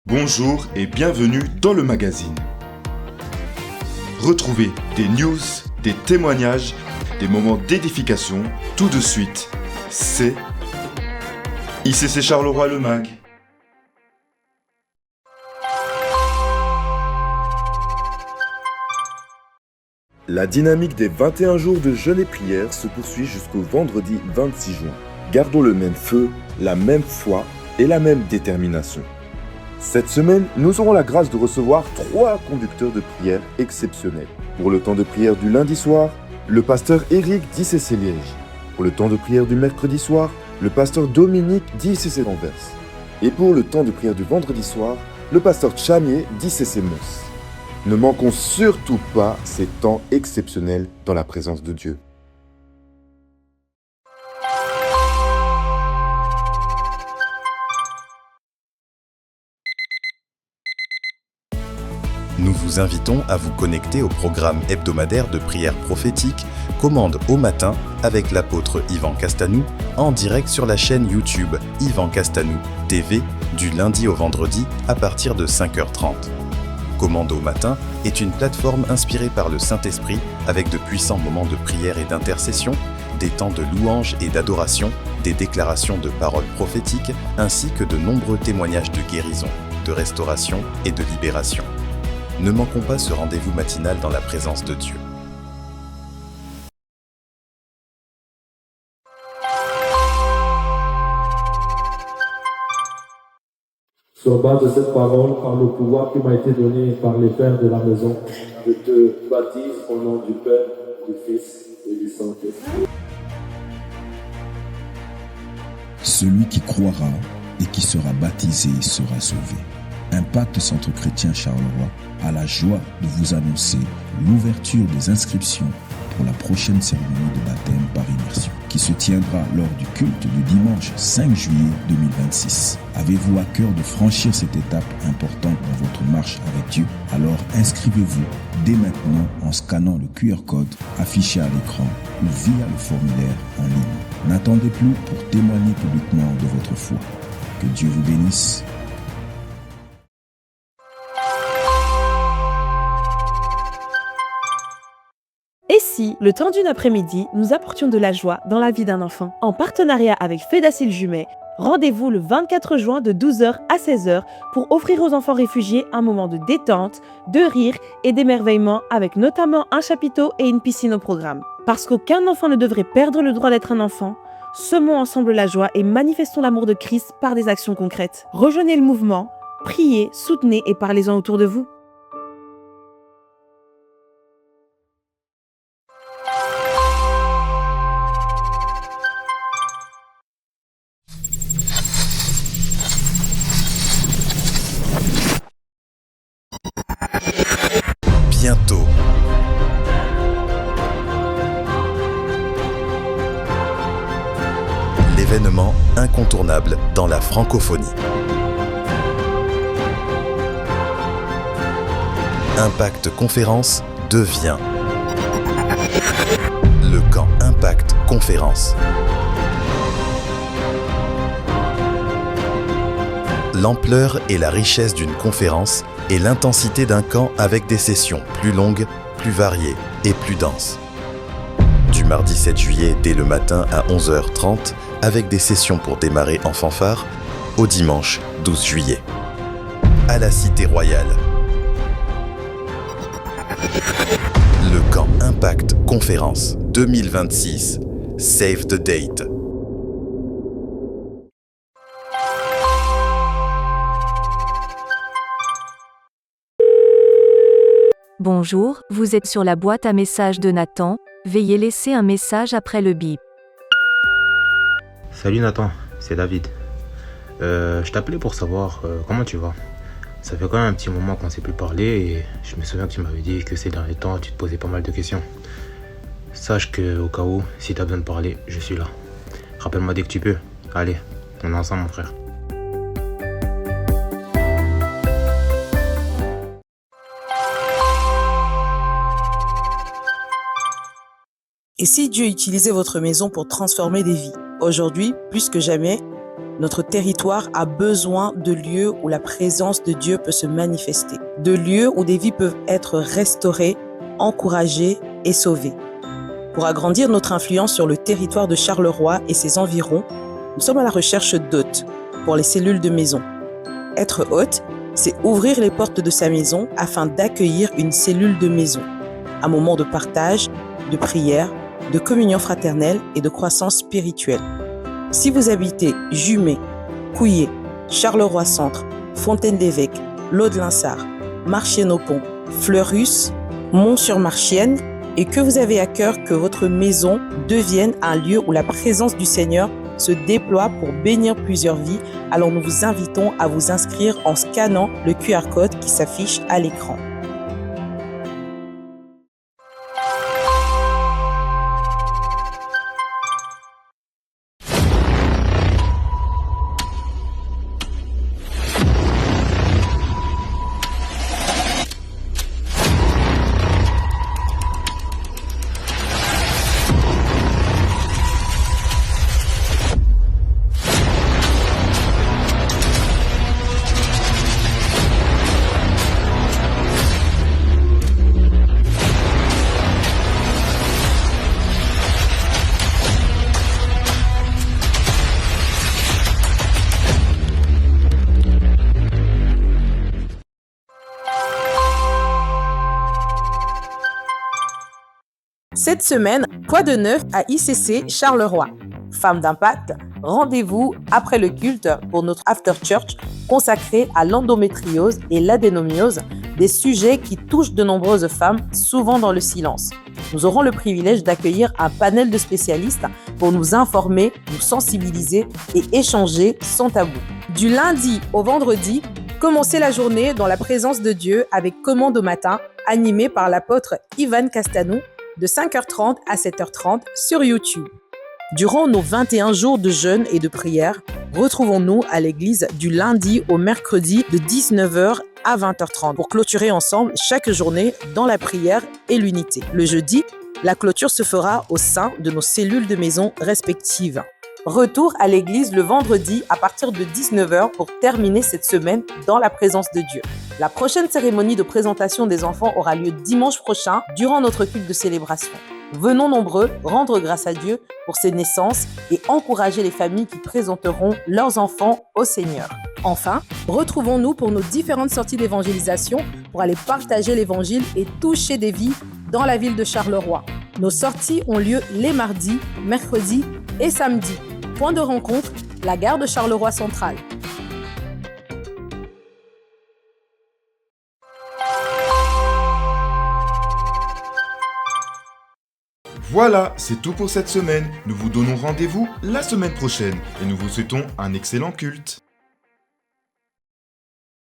Bonjour et bienvenue dans le magazine. Retrouvez des news, des témoignages, des moments d'édification, tout de suite. C'est ICC Charleroi le Mag. La dynamique des 21 jours de jeûne et prière se poursuit jusqu'au vendredi 26 juin. Gardons le même feu, la même foi et la même détermination. Cette semaine, nous aurons la grâce de recevoir 3 conducteurs de prière exceptionnels. Pour le temps de prière du lundi soir, le pasteur Éric d'ICC Liège. Pour le temps de prière du mercredi soir, le pasteur Dominique d'ICC Anvers. Et pour le temps de prière du vendredi soir, le pasteur Chamier d'ICC Mons. Ne manquons surtout pas ces temps exceptionnels dans la présence de Dieu. Nous vous invitons à vous connecter au programme hebdomadaire de prière prophétique Commande au matin avec l'apôtre Yvan Castanou en direct sur la chaîne YouTube Yvan Castanou TV du lundi au vendredi à partir de 5h30. Commande au matin est une plateforme inspirée par le Saint-Esprit avec de puissants moments de prière et d'intercession, des temps de louange et d'adoration, des déclarations de paroles prophétiques ainsi que de nombreux témoignages de guérison, de restauration et de libération. Ne manquons pas ce rendez-vous matinal dans la présence de Dieu. Sur base de cette parole, par le pouvoir qui m'a été donné par les pères de la maison, je te baptise au nom du Père, du Fils et du Saint-Esprit. Celui qui croira et qui sera baptisé sera sauvé. Impact Centre Chrétien Charleroi a la joie de vous annoncer l'ouverture des inscriptions pour la prochaine cérémonie de baptême par immersion qui se tiendra lors du culte du dimanche 5 juillet 2026. Avez-vous à cœur de franchir cette étape importante dans votre marche avec Dieu? Alors inscrivez-vous dès maintenant en scannant le QR code affiché à l'écran ou via le formulaire en ligne. N'attendez plus pour témoigner publiquement de votre foi. Que Dieu vous bénisse. Et si, le temps d'une après-midi, nous apportions de la joie dans la vie d'un enfant? En partenariat avec Fédacil Jumet, rendez-vous le 24 juin de 12h à 16h pour offrir aux enfants réfugiés un moment de détente, de rire et d'émerveillement avec notamment un chapiteau et une piscine au programme. Parce qu'aucun enfant ne devrait perdre le droit d'être un enfant, semons ensemble la joie et manifestons l'amour de Christ par des actions concrètes. Rejoignez le mouvement, priez, soutenez et parlez-en autour de vous. Bientôt. L'événement incontournable dans la francophonie. Impact Conférence devient le camp Impact Conférence. L'ampleur et la richesse d'une conférence et l'intensité d'un camp avec des sessions plus longues, plus variées et plus denses. Du mardi 7 juillet dès le matin à 11h30 avec des sessions pour démarrer en fanfare, au dimanche 12 juillet. À la Cité Royale. Le camp Impact Conférence 2026. Save the date. Bonjour, vous êtes sur la boîte à messages de Nathan. Veuillez laisser un message après le bip. Salut Nathan, c'est David. Je t'appelais pour savoir comment tu vas. Ça fait quand même un petit moment qu'on ne s'est plus parlé et je me souviens que tu m'avais dit que ces derniers temps tu te posais pas mal de questions. Sache que au cas où, si tu as besoin de parler, je suis là. Rappelle-moi dès que tu peux. Allez, on est ensemble mon frère. Et si Dieu utilisait votre maison pour transformer des vies? Aujourd'hui, plus que jamais, Notre territoire a besoin de lieux où la présence de Dieu peut se manifester, de lieux où des vies peuvent être restaurées, encouragées et sauvées. Pour agrandir notre influence sur le territoire de Charleroi et ses environs, nous sommes à la recherche d'hôtes pour les cellules de maison. Être hôte, c'est ouvrir les portes de sa maison afin d'accueillir une cellule de maison, un moment de partage, de prière, de communion fraternelle et de croissance spirituelle. Si vous habitez Jumet, Couillé, Charleroi Centre, Fontaine-l'Évêque, Lot-de-Linsart, Marchienne-au-Pont, Fleurus, Mont-sur-Marchienne et que vous avez à cœur que votre maison devienne un lieu où la présence du Seigneur se déploie pour bénir plusieurs vies, alors nous vous invitons à vous inscrire en scannant le QR code qui s'affiche à l'écran. Cette semaine, quoi de neuf à ICC Charleroi? Femmes d'impact, rendez-vous après le culte pour notre after church consacré à l'endométriose et l'adénomiose, des sujets qui touchent de nombreuses femmes, souvent dans le silence. Nous aurons le privilège d'accueillir un panel de spécialistes pour nous informer, nous sensibiliser et échanger sans tabou. Du lundi au vendredi, commencez la journée dans la présence de Dieu avec Commande au matin, animé par l'apôtre Ivan Castanou, de 5h30 à 7h30 sur YouTube. Durant nos 21 jours de jeûne et de prière, retrouvons-nous à l'église du lundi au mercredi de 19h à 20h30 pour clôturer ensemble chaque journée dans la prière et l'unité. Le jeudi, la clôture se fera au sein de nos cellules de maison respectives. Retour à l'église le vendredi à partir de 19h pour terminer cette semaine dans la présence de Dieu. La prochaine cérémonie de présentation des enfants aura lieu dimanche prochain durant notre culte de célébration. Venons nombreux rendre grâce à Dieu pour ses naissances et encourager les familles qui présenteront leurs enfants au Seigneur. Enfin, retrouvons-nous pour nos différentes sorties d'évangélisation pour aller partager l'évangile et toucher des vies dans la ville de Charleroi. Nos sorties ont lieu les mardis, mercredis et samedis. Point de rencontre, la gare de Charleroi Centrale. Voilà, c'est tout pour cette semaine. Nous vous donnons rendez-vous la semaine prochaine et nous vous souhaitons un excellent culte.